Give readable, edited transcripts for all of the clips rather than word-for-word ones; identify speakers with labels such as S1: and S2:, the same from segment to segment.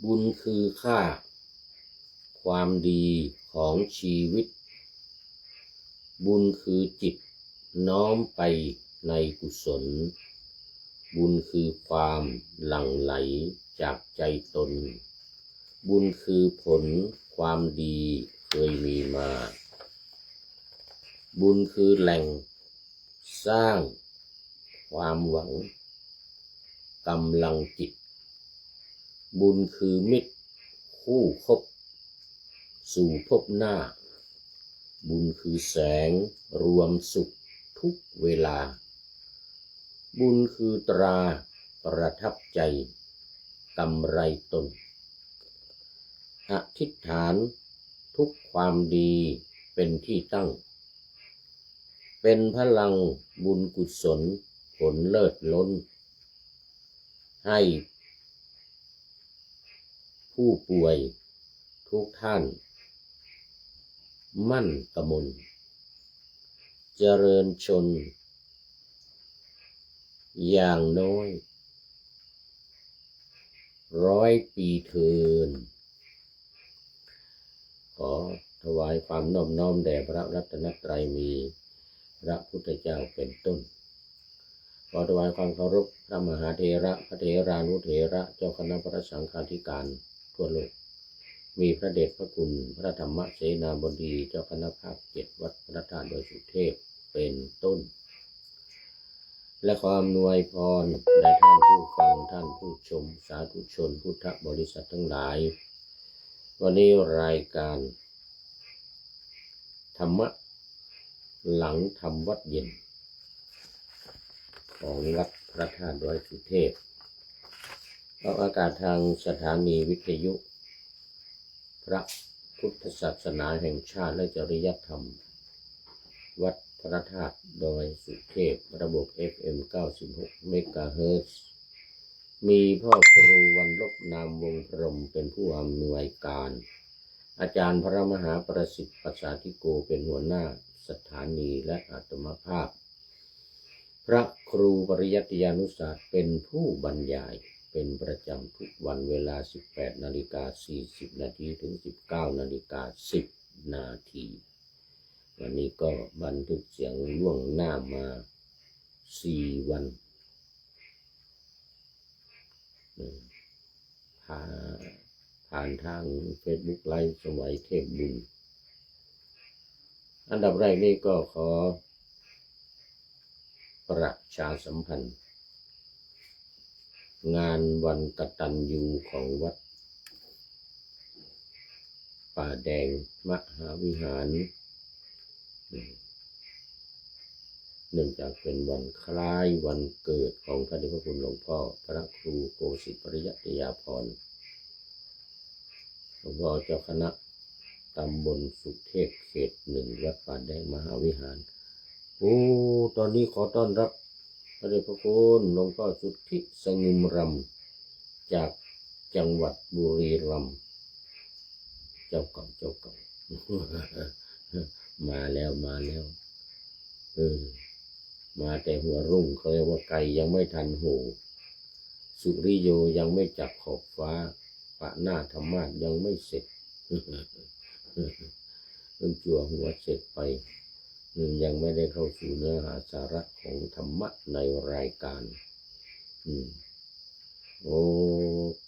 S1: บุญคือค่าความดีของชีวิตบุญคือจิตน้อมไปในกุศลบุญคือความหลั่งไหลจากใจตนบุญคือผลความดีเคยมีมาบุญคือแหล่งสร้างความหวังกำลังจิตบุญคือมิตรคู่คบสู่พบหน้าบุญคือแสงรวมสุขทุกเวลาบุญคือตราประทับใจกำไรตนอธิษฐานทุกความดีเป็นที่ตั้งเป็นพลังบุญกุศลผลเลิศล้นให้ผู้ป่วยทุกท่านมั่นกมลเจริญชนอย่างน้อย100 ปีเทินขอถวายความนอบน้อมแด่พระรัตนตรัยมีพระพุทธเจ้าเป็นต้นขอถวายความเคารพพระมหาเถระพระเถรานุเถระเจ้าคณะพระสังฆาธิการทั่วโลกมีพระเดชพระคุณพระธรรมเสนาบดีเจ้าคณะภาค7วัดพระธาตุดอยสุเทพเป็นต้นและขออำนวยพรแด่ท่านผู้ฟังท่านผู้ชมสาธุชนพุทธบริษัททั้งหลายวันนี้รายการธรรมะหลังธรรมวัดเย็นของวัดพระธาตุดอยสุเทพออกอากาศทางสถานีวิทยุพระพุทธศาสนาแห่งชาติและจริยธรรมวัดพระธาตุดอยสุเทพระบบ FM 96 เมกะเฮิรตซ์มีพ่อครูวันลบนามวงพรหมเป็นผู้อำนวยการอาจารย์พระมหาประสิทธิ์ปัสสาธิโกเป็นหัวหน้าสถานีและอาตมภาพพระครูปริยัติยานุศาสตร์เป็นผู้บรรยายเป็นประจำทุกวันเวลา 18:40 นาทีถึง 19:10 นาทีวันนี้ก็บันทึกเสียงล่วงหน้ามา4 วันผ่านทาง Facebook ไลฟ์สมัยเทพบุญอันดับแรกนี้ก็ขอประชาสัมพันธ์งานวันกตัญญูของวัดป่าแดงมหาวิหารเนื่องจากเป็นวันคล้ายวันเกิดของพระเดชพระคุณหลวงพ่อพระครูโกสิตปริยัติยาภรณ์หลวงพ่อเจ้าคณะตำบลสุเทพเขต 1วัดป่าแดงมหาวิหารตอนนี้ขอต้อนรับพระเดชพระคุณหลวงพ่อสุทธิสงุมรำจากจังหวัดบุรีรัมย์เจ้าเก่ามาแล้วมาแต่หัวรุ่งเขาเรียกว่าไก่ยังไม่ทันโหสุริโยยังไม่จับขอบฟ้าปะหน้าธรรมาสยังไม่เสร็จเพิ่งจั่วหัวเสร็จไปยังไม่ได้เข้าสู่เนื้อหาสาระของธรรมะในรายการ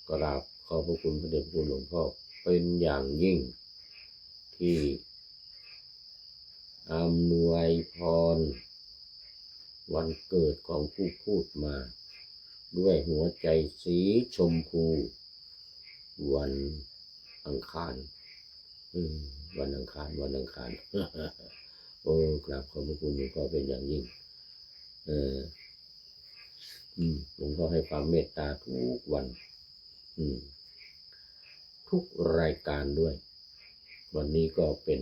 S1: กราบขอบพระคุณพระเดชพระคุณหลวงพ่อเป็นอย่างยิ่งที่อำนวยพรวันเกิดของผู้พูดมาด้วยหัวใจสีชมพูวันอังคารวันอังคารกราบขอบพระคุณหลวงพ่อเป็นอย่างยิ่งหลวงพ่อให้ความเมตตาทุกวันทุกรายการด้วยวันนี้ก็เป็น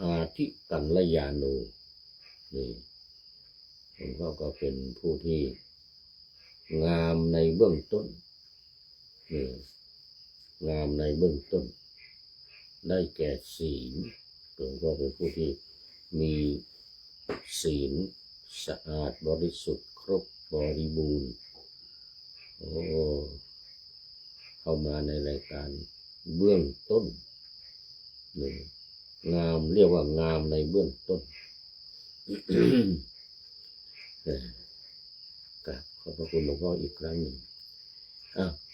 S1: อาทิกัลยาโนนี่หลวงพ่อก็เป็นผู้ที่งามในเบื้องต้นงามในเบื้องต้นได้แก่ศีลหลวงพ่อเป็นผู้ที่มีศีลสะอาดบริสุทธิ์ครบบริบูรณ์ภ เข้ามาในรายการเบื้องต้นงามเรียกว่างามในเบื้องต้น กราบขอบพระคุณหลวงพ่ออีกครั้งหนึ่ง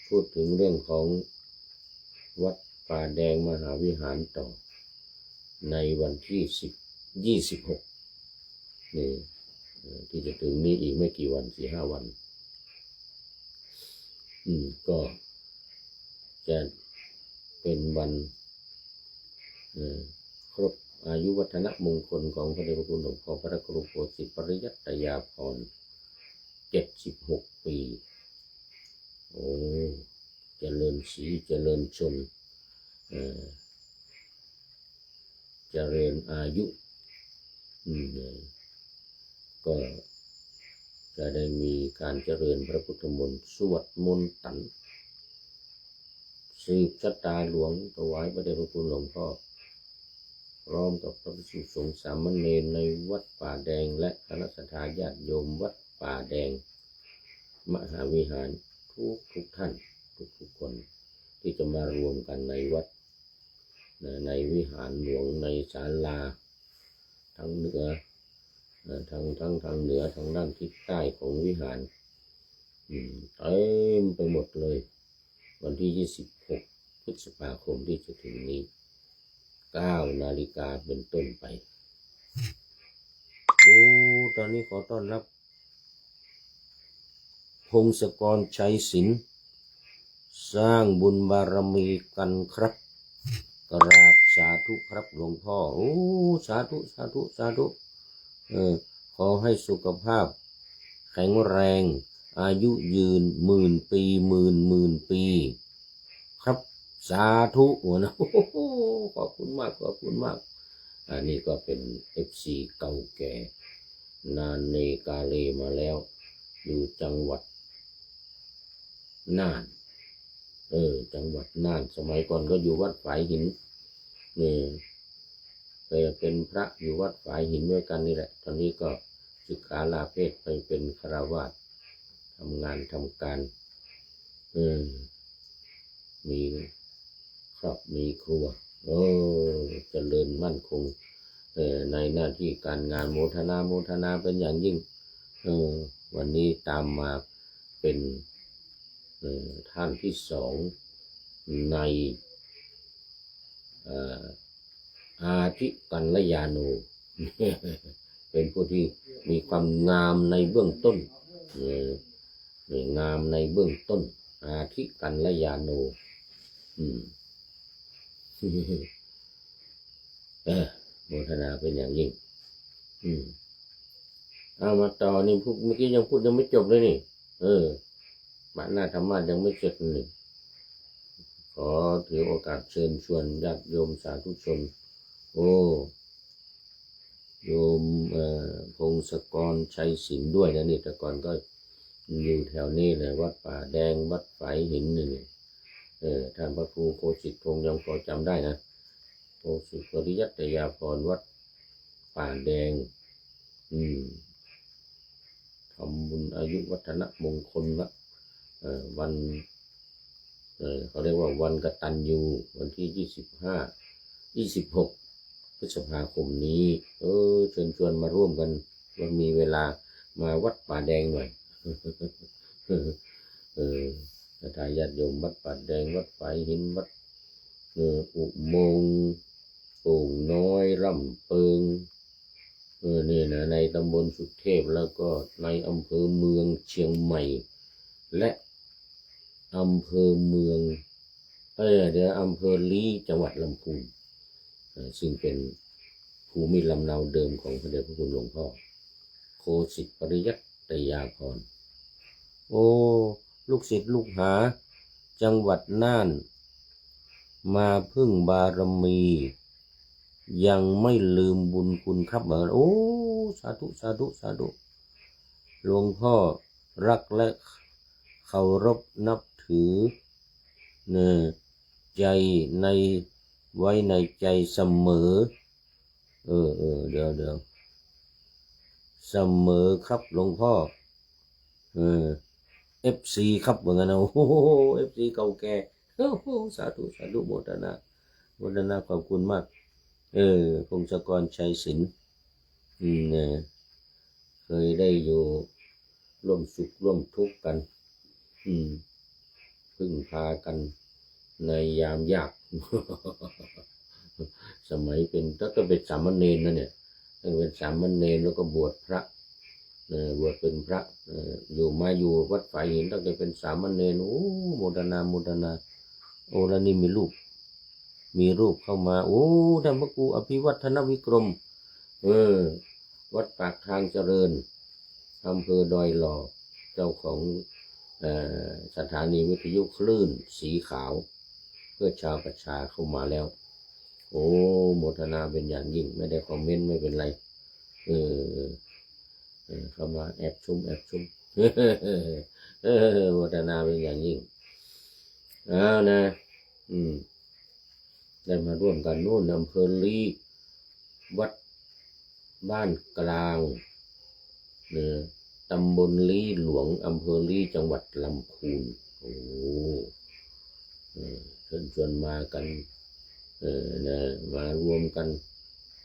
S1: พูดถึงเรื่องของวัดป่าแดงมหาวิหารต่อในวันที่26นี่ที่จะถึงนี้อีกไม่กี่วัน 4-5 วันก็จะเป็นวันครบอายุวัฒนมงคลของพระเดชพระคุณหลวงพ่อพระครูโคสิตปริยัตยาภรณ์76 ปีโอ้เจริญศรีเจริญชนเจริญอายุก็จะได้มีการเจริญพระพุทธมนต์สวดมนต์ตันสืบชะตาหลวงถวายพระเดชพระคุณหลวงพ่อพร้อมกับพระภิกษุสงฆ์สามเณรในวัดป่าแดงและคณะสัตยาญาติโยมวัดป่าแดงมหาวิหารทุกท่านทุกคนที่จะมารวมกันในวัดในวิหารหลวงในศาลาทั้งเหนือทางเหนือทางด้านทิศใต้ของวิหารเต็มไปหมดเลยวันที่26 พฤษภาคมที่จะถึงนี้9 นาฬิกาเป็นต้นไปตอนนี้ขอต้อนรับพงศกรชัยศิลป์สร้างบุญบารมีกันครับกราบสาธุครับหลวงพ่อสาธุขอให้สุขภาพแข็งแรงอายุยืนหมื่นปีครับสาธุนะขอบคุณมากอันนี้ก็เป็น FC เก่าแก่นานเนกาเลมาแล้วอยู่จังหวัดน่านจังหวัดน่านสมัยก่อนก็อยู่วัดฝายหินเคยเป็นพระอยู่วัดฝายหินด้วยกันนี่แหละตอนนี้ก็ศึกษาลาเพศไปเป็นฆราวาสทำงานทำการมีครอบมีครัวเจริญมั่นคงในหน้าที่การงานโมทนาเป็นอย่างยิ่งวันนี้ตามมาเป็นท่านที่2ในอาทิกัลยาโน เป็นผู้ที่มีความงามในเบื้องต้นงามในเบื้องต้นอาทิกัลยาโนโมทนาเป็นอย่างยิ่งเอามาต่อนี่พูดเมื่อกี้ยังพูดยังไม่จบเลยนี่มาหน้าธรรมะยังไม่เสร็จนี่ขอถือโอกาสเชิญชวนญาติโยมสาธุชนโยมพงศกรชัยศิลป์ด้วยนะนี่แต่ก่อนก็อยู่แถวนี้เลยวัดป่าแดงวัดฝายหินนี่ท่านพระครูโคสิตคงยังพอจำได้นะโคสิตปริยัตยาภรณ์วัดป่าแดงทำบุญอายุวัฒนมงคลละวันเขาเรียกว่าวันกตัญญูวันที่26 พฤษภาคมนี้เชิญชวนมาร่วมกันวันมีเวลามาวัดป่าแดงหน่อยทายาทโยมวัดป่าแดงวัดฝายหินวัดอุโมงค์โป่งน้อยร่ำเปิงนี่นะในตำบลสุเทพแล้วก็ในอำเภอเมืองเชียงใหม่และอำเภอเมืองอำเภอลี้จังหวัดลำพูนซึ่งเป็นภูมิลำเนาเดิมของพระเดชพระคุณหลวงพ่อโคสิตปริยัตยาภรณ์ลูกศิษย์ลูกหาจังหวัดน่านมาพึ่งบารมียังไม่ลืมบุญคุณครับสาธุหลวงพ่อรักและเคารพนับถือใจไว้ในใจเสมอเดี๋ยวเสมอครับหลวงพ่อFC ครับเหมือนกันนะFC เก่าแก่ โอ้โหสาธุสาธุโมทนาโมทนาขอบคุณมากพงศกรชัยศิลป์เนี่ยเคยได้อยู่ร่วมสุขร่วมทุกข์กันพึ่งพากันในยามยาก สมัยเป็นถ้าก็เป็นสามเณรนะเนี่ยเป็นสามเณรแล้วก็บวชพระบวชเป็นพระอยู่วัดฝ่ายหินตั้งแต่เป็นสามเณรโอ้โมทนาโมทนาโอ้แล้วนี่มีรูปเข้ามาโอ้ท่านพระครูอภิวัฒนวิกรมวัดปากทางเจริญอำเภอดอยหล่อเจ้าของสถานีวิทยุคลื่นสีขาวเพื่อชาวประชาเข้ามาแล้วโอ้โมทนาเป็นอย่างยิ่งไม่ได้คอมเมนต์ไม่เป็นไรเข้ามาแอบชมโมทนาเป็นอย่างยิ่งนะได้มาร่วมกันโน่นอำเภอลีวัดบ้านกลางตำบลลีหลวงอำเภอลีจังหวัดลำพูนโอ้เชิญชวนมากันมารวมกัน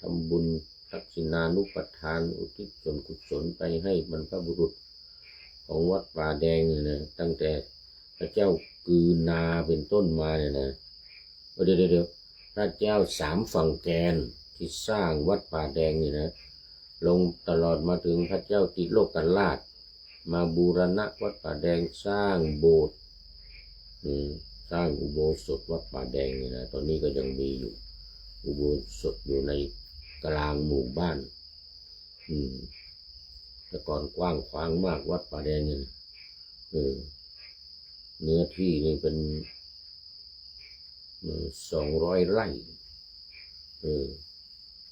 S1: ทำบุญทักษิณานุปทานอุทิศส่วนกุศลไปให้บรรพบุรุษของวัดป่าแดงเนี่ยตั้งแต่พระเจ้ากือนาเป็นต้นมาเนี่ยนะเดี๋ยวพระเจ้าสามฝั่งแกนที่สร้างวัดป่าแดงนี่นะลงตลอดมาถึงพระเจ้าติโลกราชมาบูรณะวัดป่าแดงสร้างโบสถ์สร้างอุโบสถวัดป่าแดงนี่นะตอนนี้ก็ยังมีอยู่อุโบสถอยู่ในกลางหมู่บ้านแต่ก่อนกว้างขวางมากวัดป่าแดงนี่เนื้อที่นี่เป็น200 ไร่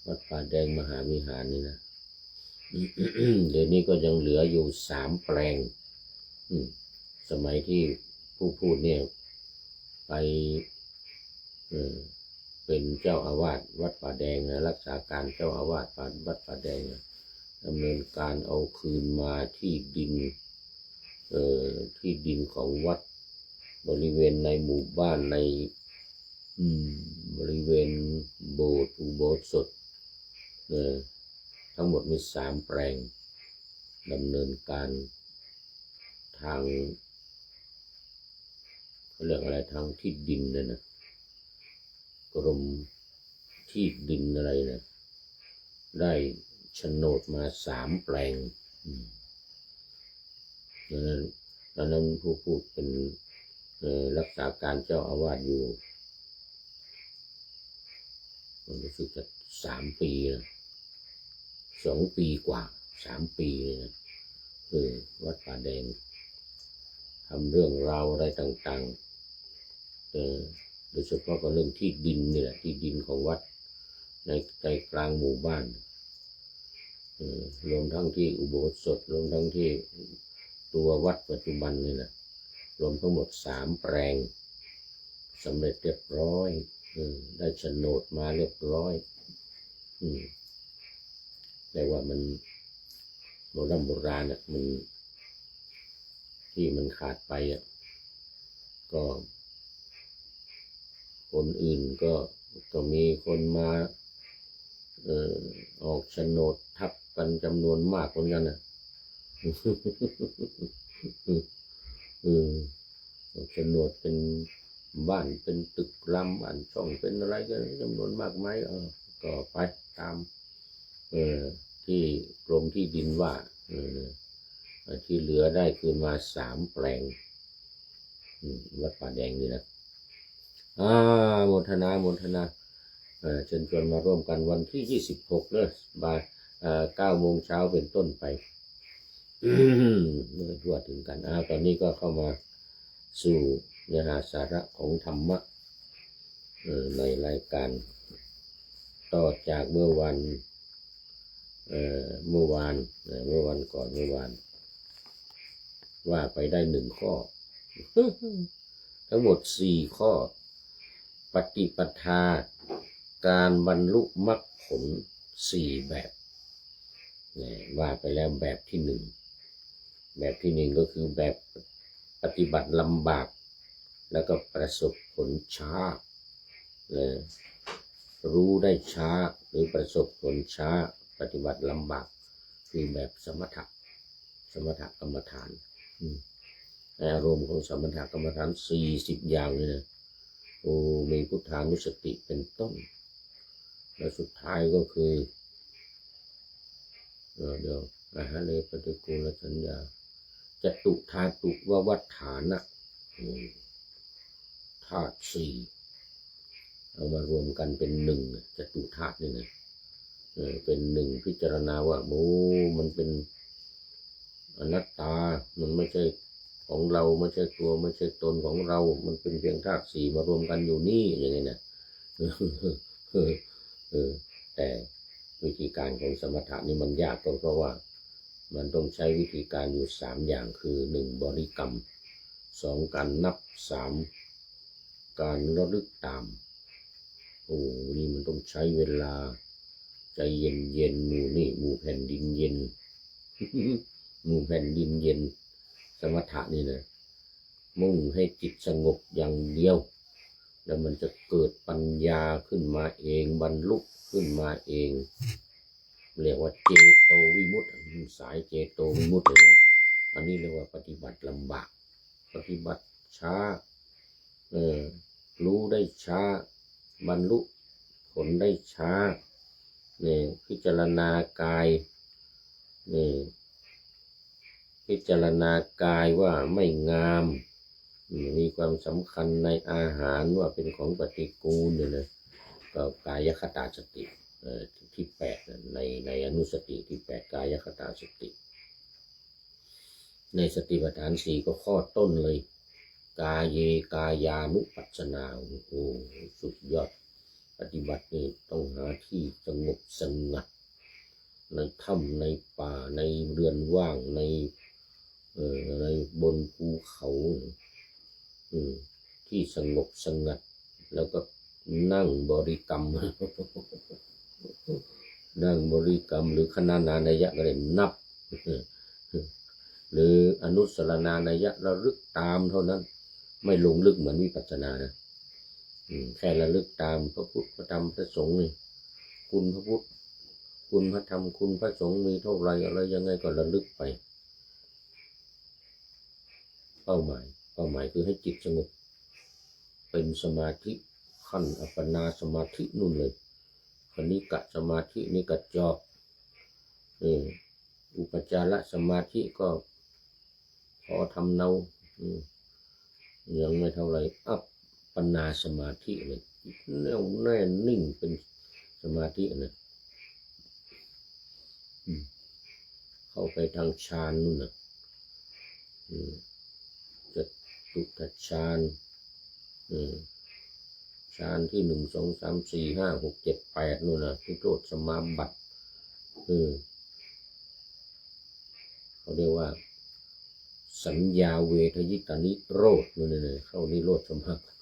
S1: วัดป่าแดงมหาวิหารนี่นะ เดี๋ยวนี้ก็ยังเหลืออยู่3 แปลงสมัยที่ผู้พูดเนี่ยไปเป็นเจ้าอาวาสวัดป่าแดงนะรักษาการเจ้าอาวาสวัดป่าแดงนะดำเนินการเอาคืนมาที่ดินของวัดบริเวณในหมู่บ้านในบริเวณโบสถ์อุโบสถทั้งหมดมี3 แปลงดำเนินการทางเขาเรียกอะไรทางที่ดินเลยนะกรมที่ดินอะไรนะได้โฉนดมา3 แปลงดังนั้นผู้พูดเป็นรักษาการเจ้าอาวาสอยู่รู้สึกจะ3 ปีนะ2 ปีกว่า3 ปีเลยนะวัดป่าแดงทำเรื่องราวอะไรต่างๆโดยเฉพาะก็เรื่องที่ดินนี่แหละที่ดินของวัดในใจกลางหมู่บ้านรวมทั้งที่อุโบสถรวมทั้งที่ตัววัดปัจจุบันนี่แหละรวมทั้งหมด3 แปลงสำเร็จเรียบร้อยได้โฉนดมาเรียบร้อยแต่ว่ามันโบราณเนี่ยมันที่มันขาดไปก็คนอื่นก็มีคนมาออกโฉนดทับกันจำนวนมากคนกันนะออกโฉนดเป็นบ้านเป็นตึกรามบ้านช่องเป็นอะไรกันจำนวนมากไหมก็ไปตามที่กรมที่ดินว่าที่เหลือได้คืนมา3 แปลงวัดป่าแดงนี่นะโมทนาเชิญชวนมาร่วมกันวันที่26เลยบ่าย9 โมงเช้าเป็นต้นไปเมื่อทั่วถึงกันตอนนี้ก็เข้ามาสู่เนื้อหาสาระของธรรมะในรายการต่อจากเมื่อวันก่อนว่าไปได้1 ข้อ ทั้งหมด4 ข้อปฏิปทาการบรรลุมรรคผล4 แบบว่าไปแล้วแบบที่1ก็คือแบบปฏิบัติลำบากแล้วก็ประสบผ ลช้ารู้ได้ช้าหรือประสบผลช้าปฏิบัติลำบากคือแบบสมถกรรมฐานอารมณ์ของสมถกรรมฐาน40อย่างเลยนะมีพุทธานุสติเป็นต้นและสุดท้ายก็คือเดี๋ยวอาหารเลปฏิกูลสัญญาจตุธาตุววัฏฐานะธาตุสี่เอามารวมกันเป็นหนึ่งจตุธาตุนี่นะเป็นหนึ่งพิจารณาว่ามันเป็นอนัตตามันไม่ใช่ของเราไม่ใช่ตัวไม่ใช่ตนของเรามันเป็นเพียงธาตุสี่มารวมกันอยู่นี่อย่างนี้นะแต่วิธีการของสมถะนี่มันยากเพราะว่ามันต้องใช้วิธีการอยู่3อย่างคือ1บริกรรม2การนับ3การระลึกตามนี่มันต้องใช้เวลาใจเย็นหมู่แผ่นดินเย็น หมู่แผ่นดินเย็นสมถะนี่นะมุ่งให้จิตสงบอย่างเดียวแล้วมันจะเกิดปัญญาขึ้นมาเองบรรลุขึ้นมาเองเรียกว่าเจโตวิมุตติสายเจโตวิมุตติเลยอันนี้เรียกว่าปฏิบัติลำบากปฏิบัติช้ารู้ได้ช้าบรรลุผลได้ช้าพิจารณากายพิจารณากายว่าไม่งามมีความสำคัญในอาหารว่าเป็นของปฏิกูลเนี่ยนะก็กายคตาสติที่8ในอนุสติที่8กายคตาสติในสติปัฏฐาน4ก็ข้อต้นเลยกายเยกายานุปัสสนาสุดยอดปฏิบัตินี่ต้องหาที่สงบสงัดในถ้ำในป่าในเรือนว่างในบนภูเขาที่สงบสงัดแล้วก็นั่งบริกรรม นั่งบริกรรมหรือคณานานัยยะก็ได้นับ หรืออนุสรณานัยยะระลึกตามเท่านั้นไม่ลงลึกเหมือนวิปัสสนานะแค่ระลึกตามพระพุทธพระธรรมพระสงฆ์นี่คุณพระพุทธคุณพระธรรมคุณพระสงฆ์มีเท่าไรอะไรยังไงก็ระลึกไปเป้าหมายคือให้จิตสงบเป็นสมาธิขั้นอัปปนาสมาธินู่นเลยคณิกะสมาธินิกะจอกอุปจารสมาธิก็พอทำเนายังไม่เท่าไรอัปปนาสมาธิเลยแน่วแน่นิ่งเป็นสมาธินะเข้าไปทางฌานนู่นนะจะตุกฌานฌานที่1 2 3 4 5 6 7 8นู่นนะที่โทษสมาบัติเขาเรียกว่าสัญญาเวทยิตานิโรธนู่นเลยเข้านิโรธสมาบัติ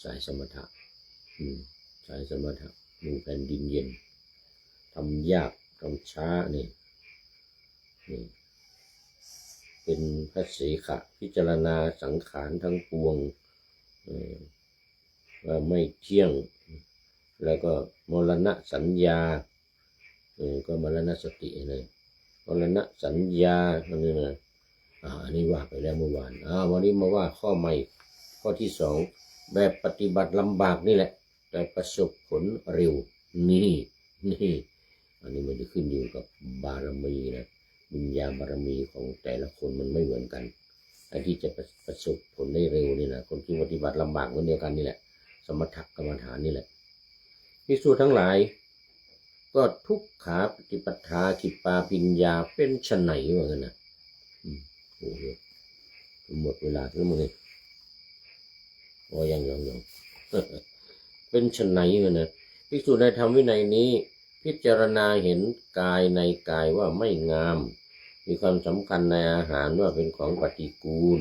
S1: สายสมถะสายสมถะหมู่แผ่นดินเย็นทำยากทำช้านี่เป็นพระสีขะพิจารณาสังขารทั้งปวงว่าไม่เที่ยงแล้วก็มรณะสัญญาก็มรณะสติเลยมรณะสัญญานี่นะอันนี้ว่าไปแล้วเมื่อวานวันนี้มาว่าข้อใหม่ข้อที่2แบบปฏิบัติลำบากนี่แหละแต่ประสบผลเร็วนี่อันนี้มันจะขึ้นอยู่กับบารมีนะบุญญาบารมีของแต่ละคนมันไม่เหมือนกันไอ้ที่จะประสบผลได้เร็วนี่นะคนที่ปฏิบัติลำบากเหมือนเดียวกันนี่แหละสมถกรรมฐานนี่แหละภิกษุทั้งหลายก็ทุกขาปฏิปทาขิปปาปิญญาเป็นไฉนว่างั้นนะโอ้โหหมดเวลาแล้วมึงนี่ยังเป็นไฉนว่านะภิกษุในธรรมวินัยนี้พิจารณาเห็นกายในกายว่าไม่งามมีความสำคัญในอาหารว่าเป็นของปฏิกูล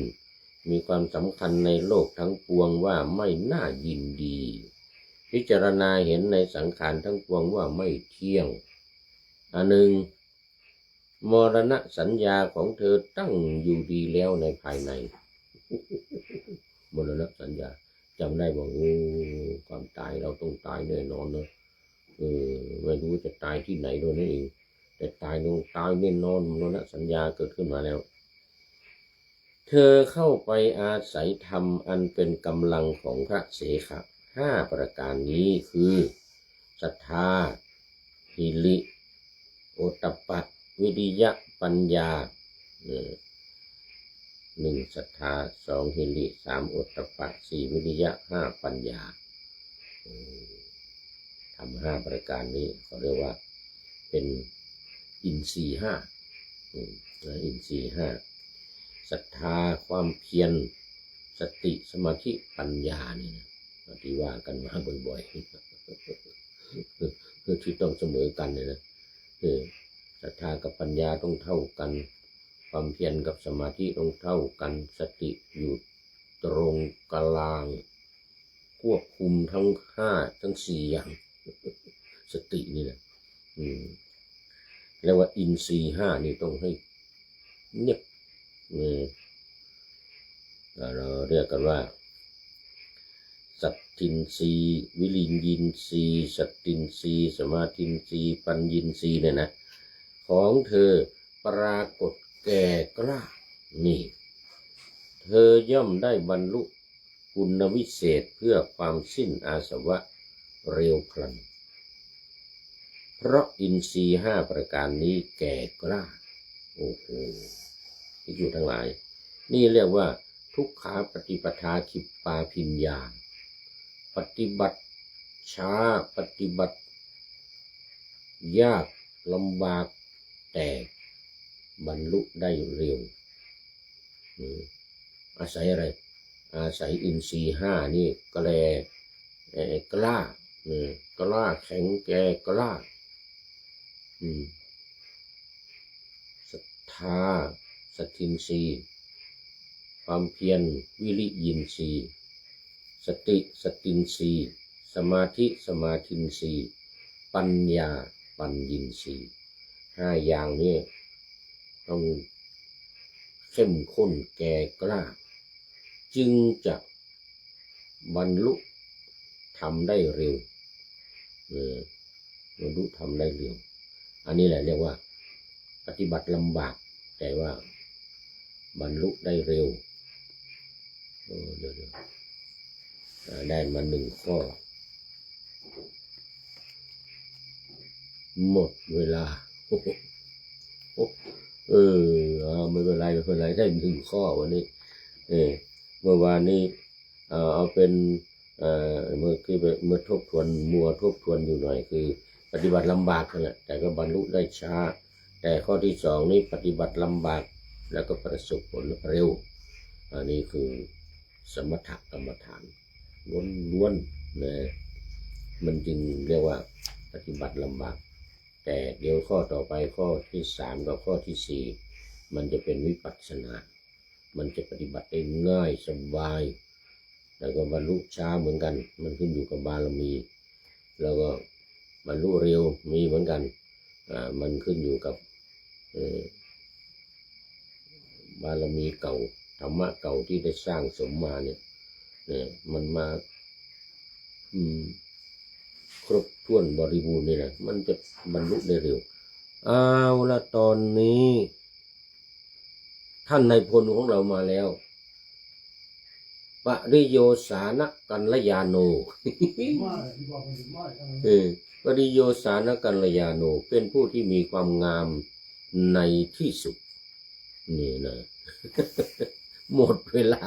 S1: มีความสำคัญในโลกทั้งปวงว่าไม่น่ายินดีพิจารณาเห็นในสังขารทั้งปวงว่าไม่เที่ยงอันหนึ่งมรณะสัญญาของเธอตั้งอยู่ดีแล้วในภายในม มรณะสัญญาจำได้ว่าโอ้ความตายเราต้องตายแน่นอนเนอะไม่รู้จะตายที่ไหนด้วยนั่นเองแต่ตายแน่นอนมรณะสัญญาเกิดขึ้นมาแล้วเธอเข้าไปอาศัยธรรมอันเป็นกำลังของพระเสขะ5 ประการนี้คือศรัทธาหิริโอตตัปปะวิริยะปัญญา1ศรัทธา2หิริ3โอตตัปปะ4วิริยะ5ปัญญาทำ5 ประการนี้เขาเรียกว่าเป็นอินทรีย์5อินทรีย์5ศรัทธาความเพียรสติสมาธิปัญญานี่นะที่ว่ากันมาบ่อยๆที่ต้องเสมอกันเลยนะศรัทธากับปัญญาต้องเท่ากันความเพียรกับสมาธิต้องเท่ากันสติอยู่ตรงกลางควบคุมทั้ง5ทั้ง4อย่างสตินี่แหละแล้วว่าอินทรีย์5นี่ต้องให้เงียบเราเรียกกันว่าสัตทินรีวิริยินรีสัตตินรีสมาธินรีปัญญินรีเนี่ยนะของเธอปรากฏแก่กล้านี่เธอย่อมได้บรรลุคุณวิเศษเพื่อความสิ้นอาสวะเร็วพลันเพราะอินทรีย์5 ประการนี้แก่กล้าโอ้โหที่อยู่ทั้งหลายนี่เรียกว่าทุกขาปฏิปทาขิปปาพิญญาปฏิบัติช้าปฏิบัติยากลำบากแต่บรรลุได้เร็วอาศัยอะไรอาศัยอินทรีย์5นี่ก็แลกล้ากล้าแข็งแกร่กล้าศรัทธาสัตทินรีความเพียรวิริยินทรีย์สติสตินทรีย์สมาธิสมาธินทรีย์ปัญญาปัญญินทรีย์5 อย่างนี้ต้องเข้มข้นแก่กล้าจึงจะบรรลุทำได้เร็วบรรลุทำได้เร็วอันนี้แหละเรียกว่าปฏิบัติลำบากแต่ว่าบรรลุได้เร็วเดี๋ยวได้มา1 ข้อหมดเวลาไม่เป็นไรได้1 ข้อวันนี้เมื่อวานนี้เอาเป็นเมื่อทบทวนทบทวนอยู่หน่อยคือปฏิบัติลำบากนั่นแหละแต่ก็บรรลุได้ช้าแต่ข้อที่2นี้ปฏิบัติลำบากแล้วก็ประสบผลเร็วอันนี้คือสมถกรรมฐานล้วนๆนะมันจึงเรียกว่าปฏิบัติลำบากแต่เดี๋ยวข้อต่อไปข้อที่3กับข้อที่4มันจะเป็นวิปัสสนามันจะปฏิบัติได้ง่ายสบายแล้วก็บรรลุช้าเหมือนกันมันขึ้นอยู่กับบารมีแล้วก็บรรลุเร็วมีเหมือนกันมันขึ้นอยู่กับบารมีเก่าธรรมะเก่าที่ได้สร้างสมมาเนี่ยมันมาครบถ้วนบริบูรณ์นี่แหละมันจะบรรลุได้เร็วเอาละตอนนี้ท่านนายพลของเรามาแล้วปริโยสานกัลยาโนปริโยสานกัลยาโนเป็นผู้ที่มีความงามในที่สุดนี่นะหมดเวลา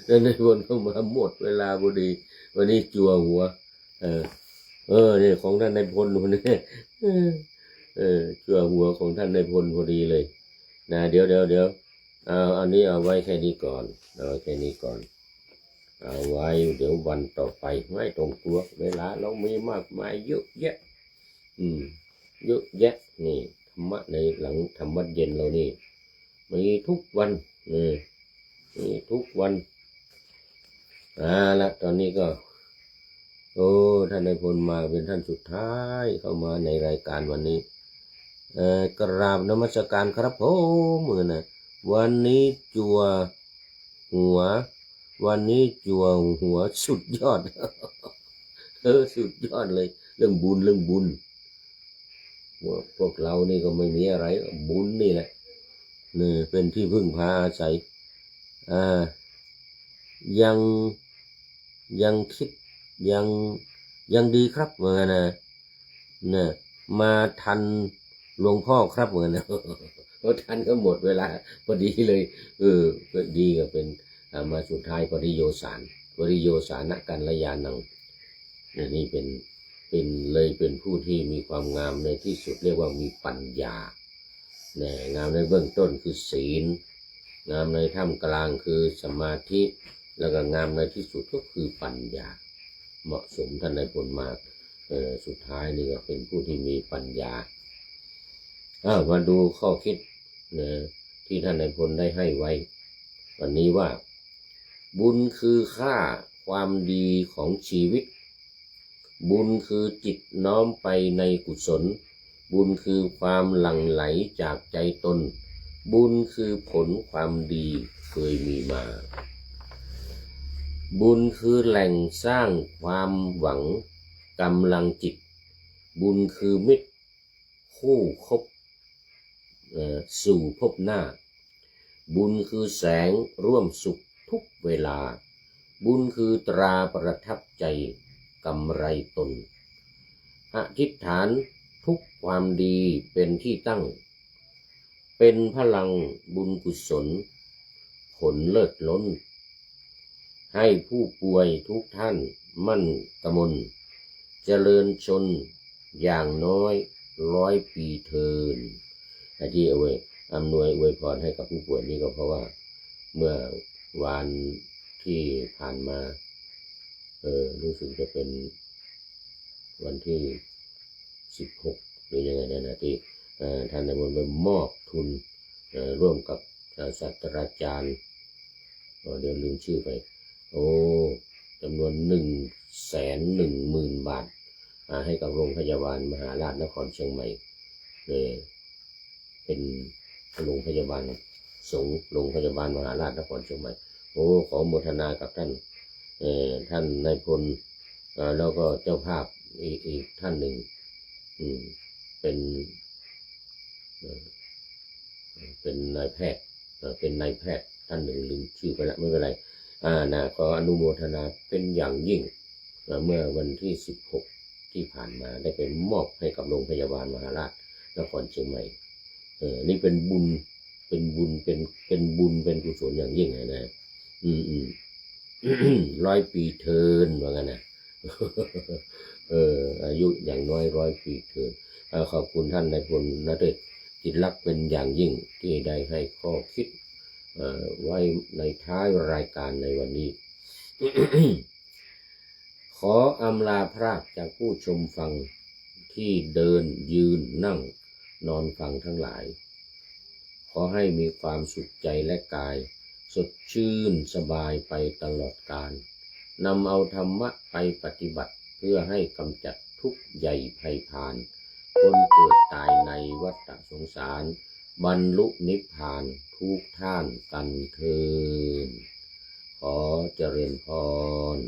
S1: แล้วในคนเข้ามาหมดเวลาพอดีวันนี้จั่วหัวนี่ของท่านนายพลคนนี้จั่วหัวของท่านนายพลพอดีเลยนะเดี๋ยวอันนี้เอาไว้แค่นี้ก่อนเอาไว้เดี๋ยววันต่อไปไม่ต้องกลัวเวลาเรามีมากมายเยอะแยะเยอะแยะนี่ธรรมะในหลังธรรมะเย็นเรานี่มีทุกวันมีทุกวันละตอนนี้ก็ท่านนายพลมาเป็นท่านสุดท้ายเข้ามาในรายการวันนี้กราบนมัสการครับผมนะวันนี้จั่วห หัววันนี้จั่วหัวสุดยอด สุดยอดเลยเรื่องบุญพวกเรานี่ก็ไม่มีอะไรบุญนี่แหละนี่เป็นที่พึ่งพาอาศัยยังคิดยังดีครับเหมือนนะเนี่ยมาทันหลวงพ่อครับเหมือนนะ เพราะทันก็หมดเวลาพอดีเลยก็ดีก็เป็นมาสุดท้ายปริโยสารณกัลยาณังนี่เป็นเลยเป็นผู้ที่มีความงามในที่สุดเรียกว่ามีปัญญาเนี่ยงามในเบื้องต้นคือศีลงามในท่ามกลางคือสมาธิแล้วก็งามในที่สุดก็คือปัญญาเหมาะสมท่านในผลมากสุดท้ายนี่ก็เป็นผู้ที่มีปัญญามาดูข้อคิดที่ท่านในพลได้ให้ไว้วันนี้ว่าบุญคือค่าความดีของชีวิตบุญคือจิตน้อมไปในกุศลบุญคือความหลั่งไหลจากใจตนบุญคือผลความดีเคยมีมาบุญคือแหล่งสร้างความหวังกำลังจิตบุญคือมิตรคู่คบสู่พบหน้าบุญคือแสงร่วมสุขทุกเวลาบุญคือตราประทับใจกำไรตนอธิษฐานทุกความดีเป็นที่ตั้งเป็นพลังบุญกุศลผลเลิศล้นให้ผู้ป่วยทุกท่านมั่นกมลเจริญชนอย่างน้อย100 ปีเทินที่อำนวยอวยพรให้กับผู้ป่วยนี่ก็เพราะว่าเมื่อวันที่ผ่านมารู้สึกจะเป็นวันที่16หรือยังไงนะที่ท่านในบนไปมอบทุนร่วมกับศาสตราจารย์เดี๋ยวลืมชื่อไปจำนวน110,000 บาทให้กับโรงพยาบาลมหาราชนครเชียงใหม่เป็นโรงพยาบาลสงฆ์โรงพยาบาลมหาราชนครเชียงใหม่ขอโมทนากับท่านนายพลแล้วก็เจ้าภาพอีกท่านหนึ่งเป็นนายแพทย์ท่านหนึ่งลืมชื่อไปแล้วไม่เป็นไรขออนุโมทนาเป็นอย่างยิ่งเมื่อวันที่16ที่ผ่านมาได้ไปมอบให้กับโรงพยาบาลมหาราชนครเชียงใหม่นี่เป็นบุญเป็นกุศลอย่างยิ่งนะ100 ปีเทินว่างั้นนะอายุอย่างน้อย100 ปีเทินขอบคุณท่านนายพลณเดชน์จิตรลักษณ์เป็นอย่างยิ่งที่ได้ให้ข้อคิดไว้ในท้ายรายการในวันนี้ ขออำลาพรากจากผู้ชมฟังที่เดินยืนนั่งนอนฟังทั้งหลายขอให้มีความสุขใจและกายสดชื่นสบายไปตลอดกาลนำเอาธรรมะไปปฏิบัติเพื่อให้กำจัดทุกข์ใหญ่ภัยพานคนเกิดตายในวัฏสงสารบรรลุนิพพานทุกท่านกันเถิดขอเจริญพร